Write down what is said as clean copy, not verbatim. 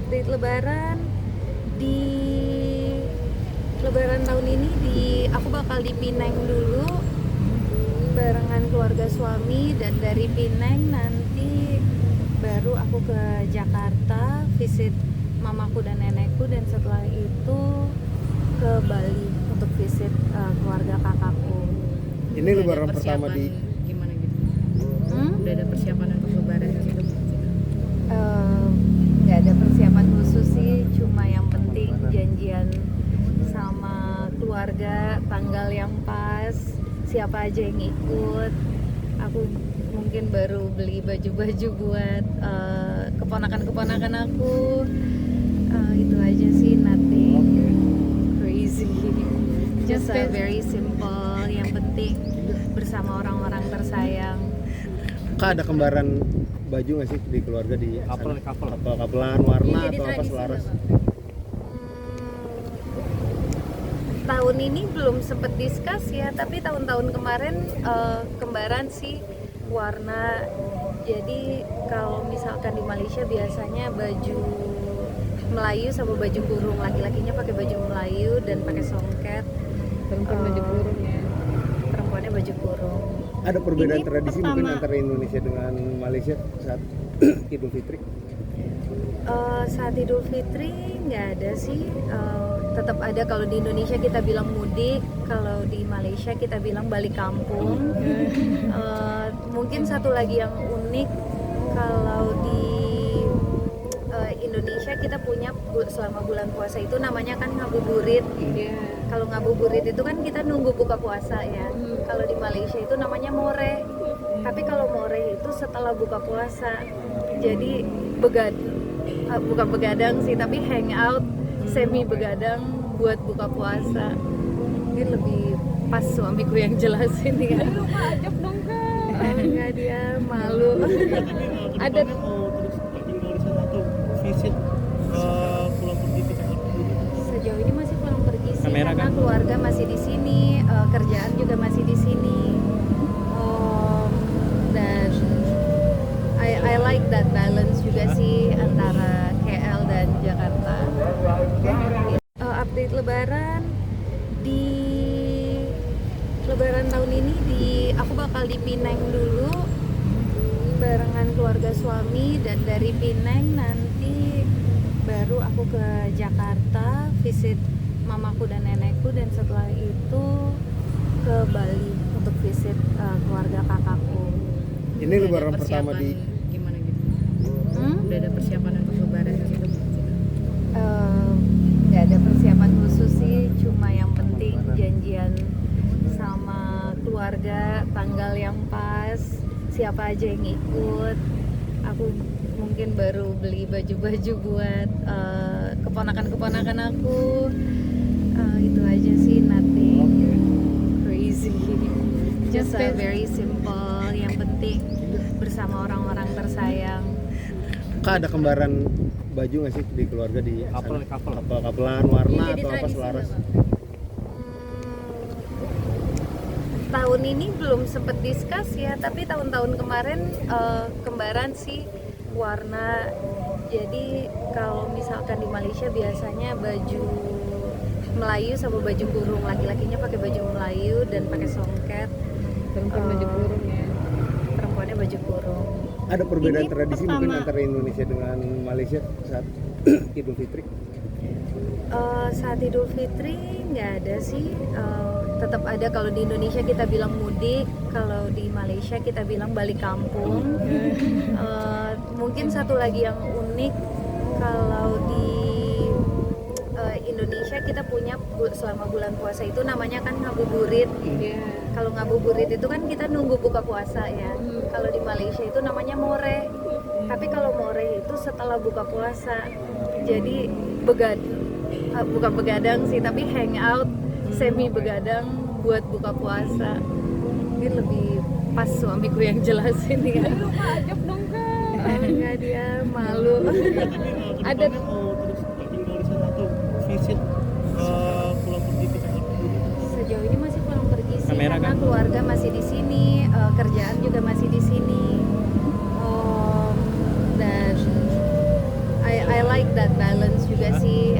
update Lebaran di Lebaran tahun ini aku bakal di Pineng dulu barengan keluarga suami, dan dari Pineng nanti baru aku ke Jakarta visit mamaku dan nenekku, dan setelah itu ke Bali untuk visit keluarga kakakku. Ini lebaran pertama di gimana gitu? Udah ada persiapan untuk lebaran gitu? Nggak ada persiapan khusus sih, cuma yang penting janjian sama keluarga, tanggal yang pas, siapa aja yang ikut. Aku mungkin baru beli baju-baju buat keponakan-keponakan aku. Itu aja sih, nothing crazy, just very simple. Yang penting bersama orang-orang tersayang. Kak, ada kembaran baju nggak sih di keluarga di sana? Apa kapelan warna atau apa selaras? Tahun ini belum sempet discuss ya, tapi tahun-tahun kemarin kembaran sih warna. Jadi kalau misalkan di Malaysia biasanya baju Melayu sama baju kurung, laki-lakinya pakai baju Melayu dan pakai songket, Perempuan baju kurung ya? perempuannya baju kurung. Ada perbedaan Ini tradisi pertama. mungkin antara Indonesia dengan Malaysia saat Idul Fitri? Saat Idul Fitri nggak ada sih, tetap ada. Kalau di Indonesia kita bilang mudik, kalau di Malaysia kita bilang balik kampung. Mungkin satu lagi yang unik, kalau di Indonesia kita punya selama bulan puasa itu namanya kan ngabuburit. Kalau ngabuburit itu kan kita nunggu buka puasa ya. Kalau di Malaysia itu namanya more. Tapi kalau more itu setelah buka puasa. Jadi bukan begadang sih, tapi hangout semi begadang buat buka puasa. Ini lebih pas suamiku yang jelasin ya. Ajak dong Kak! Enggak, dia malu. Ada visit pulang pergi ke Jakarta dulu. Sejauh ini masih pulang pergi sih, Kamera karena kan? keluarga masih di sini, kerjaan juga masih di sini. Dan I like that balance juga sih antara KL dan Jakarta. Update Lebaran di Lebaran tahun ini aku bakal di Pineng dulu barengan keluarga suami, dan dari Pineng nanti baru aku ke Jakarta visit mamaku dan nenekku, dan setelah itu ke Bali untuk visit keluarga kakakku. Ini lebaran pertama di gimana gitu? Udah ada persiapan untuk lebaran gitu? Nggak ada persiapan khusus sih, cuma yang penting janjian sama keluarga, tanggal yang pas, siapa aja yang ikut. Aku mungkin baru beli baju-baju buat keponakan-keponakan aku. Itu aja sih, nothing crazy, just very simple. Yang penting bersama orang-orang tersayang. Kak, ada kembaran baju nggak sih di keluarga di sana? Apa kapelan warna Jadi atau apa tradisi selaras? Tahun ini belum sempet discuss ya, tapi tahun-tahun kemarin kembaran sih warna. Jadi kalau misalkan di Malaysia biasanya baju Melayu sama baju kurung, laki-lakinya pakai baju Melayu dan pakai songket, Perempuan baju kurung ya? perempuannya baju kurung. Ada perbedaan Ini tradisi pertama. mungkin antara Indonesia dengan Malaysia saat Idul Fitri? Saat Idul Fitri nggak ada sih, tetap ada. Kalau di Indonesia kita bilang mudik, kalau di Malaysia kita bilang balik kampung. Mungkin satu lagi yang unik, kalau di Indonesia kita punya selama bulan puasa itu namanya kan ngabuburit. Kalau ngabuburit itu kan kita nunggu buka puasa ya. Kalau di Malaysia itu namanya more. Tapi kalau more itu setelah buka puasa. Jadi bukan begadang sih, tapi hangout semi begadang buat buka puasa. Ini lebih pas suamiku yang jelasin ya. Ajak dong Kak! Enggak, dia malu. Ada tinggal di sana atau visit pulang pergi ke Jakarta dulu. sejauh ini masih pulang pergi sih, Kamera karena kan? keluarga masih di sini, kerjaan juga masih di sini. Dan I like that juga sih